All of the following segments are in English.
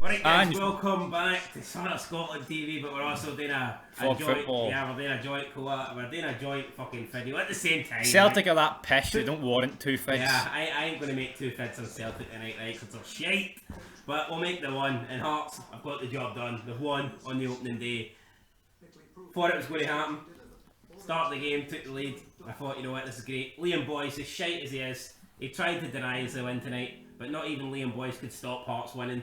Alright guys, welcome back to Summer Scotland TV, but we're also doing a joint football. Yeah, we're doing a joint co-op, we're doing a joint fucking video at the same time. Celtic are that pish, they don't warrant two fids. Yeah, I ain't going to make two fids on Celtic tonight, right, because they're shite. But we'll make the one, and Hearts have got the job done. They've won on the opening day. Thought it was going to happen. Start the game, took the lead. I thought, you know what, this is great. Liam Boyce, as shite as he is, he tried to deny us the win tonight, but not even Liam Boyce could stop Hearts winning.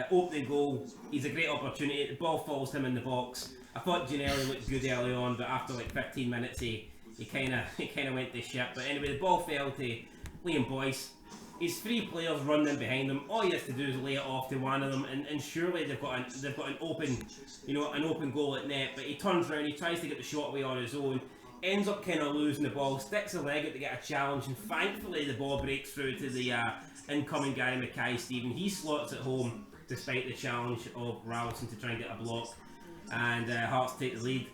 Opening goal, he's a great opportunity. The ball falls to him in the box. I thought Giannelli looked good early on, but after like 15 minutes, he kind of went to shit. But anyway, the ball fell to Liam Boyce. He's three players running behind him. All he has to do is lay it off to one of them, and surely they've got an open, an open goal at net. But he turns around, he tries to get the shot away on his own. Ends up kind of losing the ball, sticks a leg out to get a challenge, and thankfully the ball breaks through to the incoming guy, Mackay-Steven. He slots it home despite the challenge of Ralston to try and get a block, and Hearts take the lead.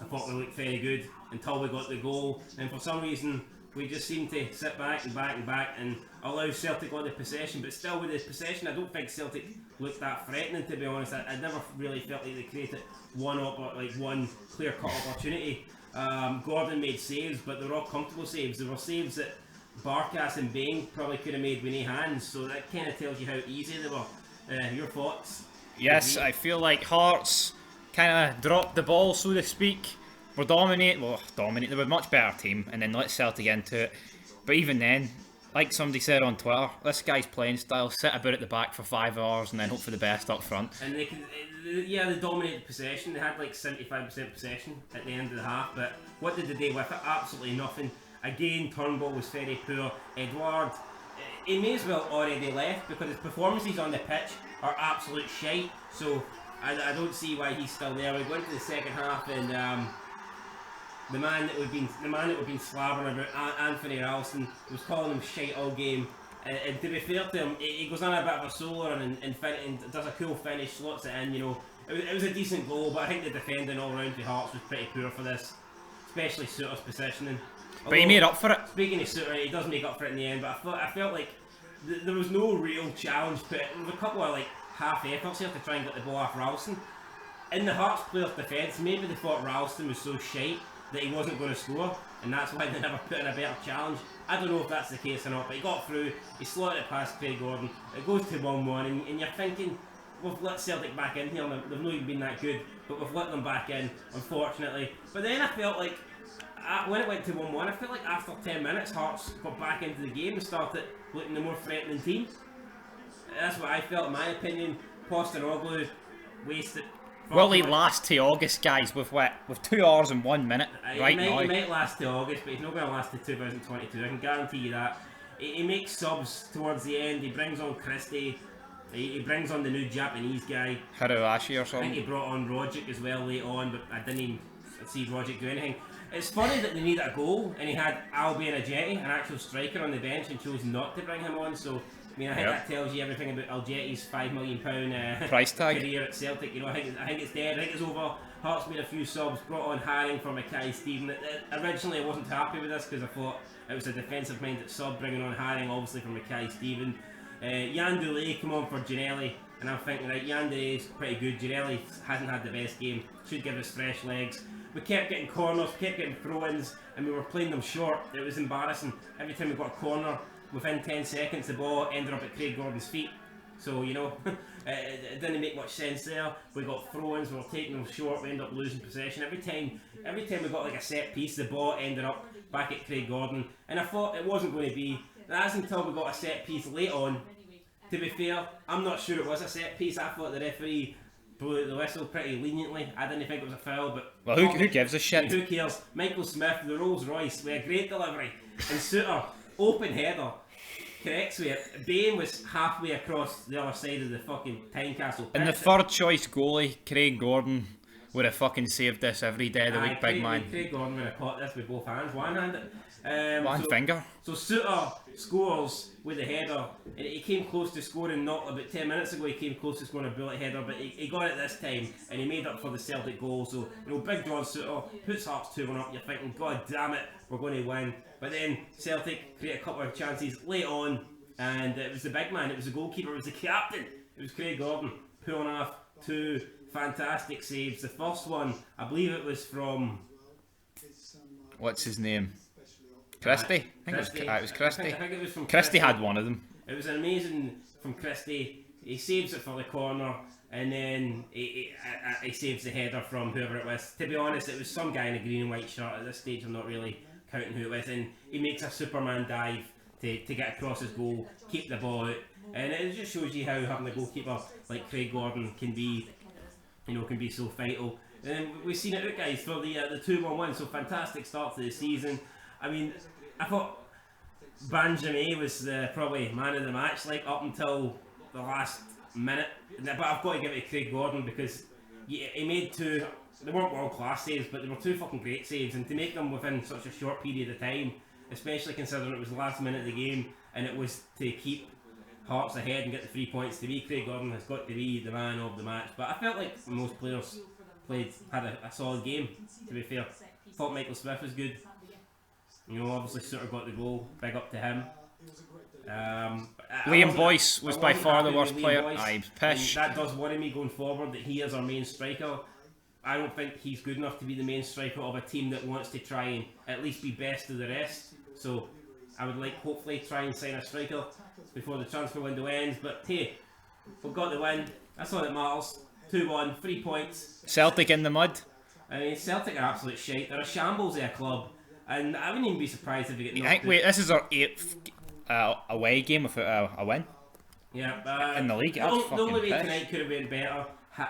I thought we looked very good until we got the goal, and for some reason we just seemed to sit back and allow Celtic on the possession. But still, with the possession, I don't think Celtic looked that threatening, to be honest. I never really felt like they created one clear-cut opportunity. Gordon made saves, but they were all comfortable saves. There were saves that Barkas and Bain probably could have made with no hands, so that kind of tells you how easy they were. Your thoughts? Yes, I feel like Hearts kind of dropped the ball, so to speak. We're dominate. They were a much better team, and then let Celtic into it. But even then, like somebody said on Twitter, this guy's playing style: sit about at the back for 5 hours and then hope for the best up front. And they dominated possession. They had like 75% possession at the end of the half. But what did they do with it? Absolutely nothing. Again, Turnbull was very poor. Edouard, he may as well already left because his performances on the pitch are absolute shite. So I don't see why he's still there. We go into the second half, and the man that we've been slabbering about, Anthony Ralston, was calling him shite all game. And to be fair to him, he goes on a bit of a solo and does a cool finish, slots it in. It was a decent goal, but I think the defending all round for Hearts was pretty poor for this, especially Suter's positioning. But he made up for it. Speaking of Suter, he does make up for it in the end, but I felt like there was no real challenge put. There was a couple of like half efforts here to try and get the ball off Ralston. In the Hearts players' defence, maybe they thought Ralston was so shite that he wasn't going to score, and that's why they never put in a better challenge. I don't know if that's the case or not, but he got through, he slotted it past Craig Gordon, it goes to 1-1, and you're thinking, we've let Celtic back in here, they've not even been that good, but we've let them back in, unfortunately. But then I felt like, when it went to 1-1, I felt like after 10 minutes, Hearts got back into the game and started looking the more threatening team. That's what I felt, in my opinion. Postecoglou wasted. Will he last to August, guys, with 2 hours and 1 minute now? He might last to August, but he's not going to last to 2022, I can guarantee you that. He makes subs towards the end, he brings on Christie, he brings on the new Japanese guy. Hiroashi or I something. think he brought on Rogic as well late on, but I didn't even see Rogic do anything. It's funny that they needed a goal, and he had Albion Ajeti, an actual striker, on the bench, and chose not to bring him on. So, I mean, I think that tells you everything about Ajeti's £5 million price tag career at Celtic. I think it's dead. I think it's over. Hearts made a few subs, brought on Haring for Mackay-Steven. Originally, I wasn't happy with this because I thought it was a defensive-minded sub, bringing on Haring, obviously for Mackay-Steven. Jan Doulé come on for Giannelli, and I'm thinking, right, Jan Doulé's pretty good. Giannelli hasn't had the best game, should give us fresh legs. We kept getting corners, kept getting throw-ins, and we were playing them short. It was embarrassing. Every time we got a corner, within 10 seconds the ball ended up at Craig Gordon's feet. So, it didn't make much sense there. We got throw-ins, we were taking them short, we ended up losing possession. Every time we got like a set piece, the ball ended up back at Craig Gordon. And I thought it wasn't going to be. That's until we got a set piece late on. To be fair, I'm not sure it was a set piece. I thought the referee blew the whistle pretty leniently. I didn't think it was a foul, but... Well, who gives a shit? Who cares? Michael Smith, the Rolls Royce, with a great delivery. And Suter, open header, corrects with it. Bain was halfway across the other side of the fucking Tynecastle pitch. And the third choice goalie, Craig Gordon, would have fucking saved this every day of the week, big man. Craig Gordon would have caught this with both hands, one-handed. One finger. So Suter scores with a header, and he came close to scoring not about 10 minutes ago. He came close to scoring a bullet header, but he got it this time, and he made up for the Celtic goal. So Big John Suter puts Hearts 2-1 up. You're thinking, God damn it, we're going to win. But then Celtic create a couple of chances late on, and it was the big man, it was the goalkeeper, it was the captain it was Craig Gordon pulling off 2 fantastic saves. The first one, I believe it was from... What's his name? Christie? I think it was Christie. I think it was from Christie had one of them. It was amazing from Christie. He saves it for the corner, and then he saves the header from whoever it was. To be honest, it was some guy in a green and white shirt. At this stage, I'm not really counting who it was. And he makes a Superman dive to get across his goal, keep the ball out. And it just shows you how having a goalkeeper like Craig Gordon can be, can be so vital. And then we've seen it out, guys, for the 2-1-1. So fantastic start to the season. I mean, I thought Benjamin was probably man of the match, like up until the last minute. But I've got to give it to Craig Gordon because he made 2. They weren't world class saves, but they were 2 fucking great saves, and to make them within such a short period of time, especially considering it was the last minute of the game and it was to keep Hearts ahead and get the 3 points. To me, Craig Gordon has got to be the man of the match. But I felt like most players had a solid game. To be fair, thought Michael Smith was good. Obviously sort of got the goal. Big up to him. Liam Boyce was by far the worst player. I was pissed. That does worry me going forward that he is our main striker. I don't think he's good enough to be the main striker of a team that wants to try and at least be best of the rest. So I would like hopefully try and sign a striker before the transfer window ends. But hey, we've got the win. That's all that matters. 2-1, 3 points. Celtic in the mud. I mean, Celtic are absolute shite. They're a shambles of a club. And I wouldn't even be surprised if we get knocked out. Wait, this is our 8th away game without a win. Yeah, in the league. The only way tonight could have been better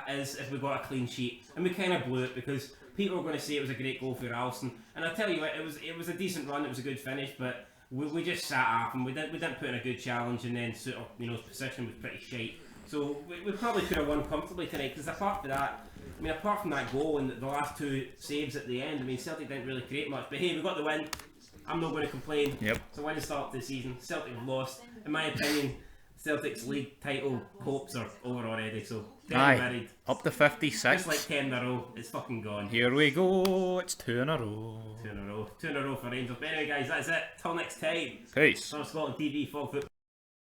is if we got a clean sheet, and we kind of blew it because people were going to say it was a great goal for Alston. And I tell you what, it was a decent run. It was a good finish, but we just sat off and we didn't put in a good challenge, and then sort of his position was pretty shite. So we probably could have won comfortably tonight because apart from that goal and the last 2 saves at the end, Celtic didn't really create much. But hey, we got the win. I'm not going to complain. Yep. It's a winning start to the season. Celtic have lost. In my opinion, Celtic's league title hopes are over already. So married. Up to 56. Just like 10 in a row, it's fucking gone. Here we go. It's 2 in a row. 2 in a row. 2 in a row for Rangers. But anyway, guys, that's it. Till next time. Peace. From Scotland TV, Fog Football.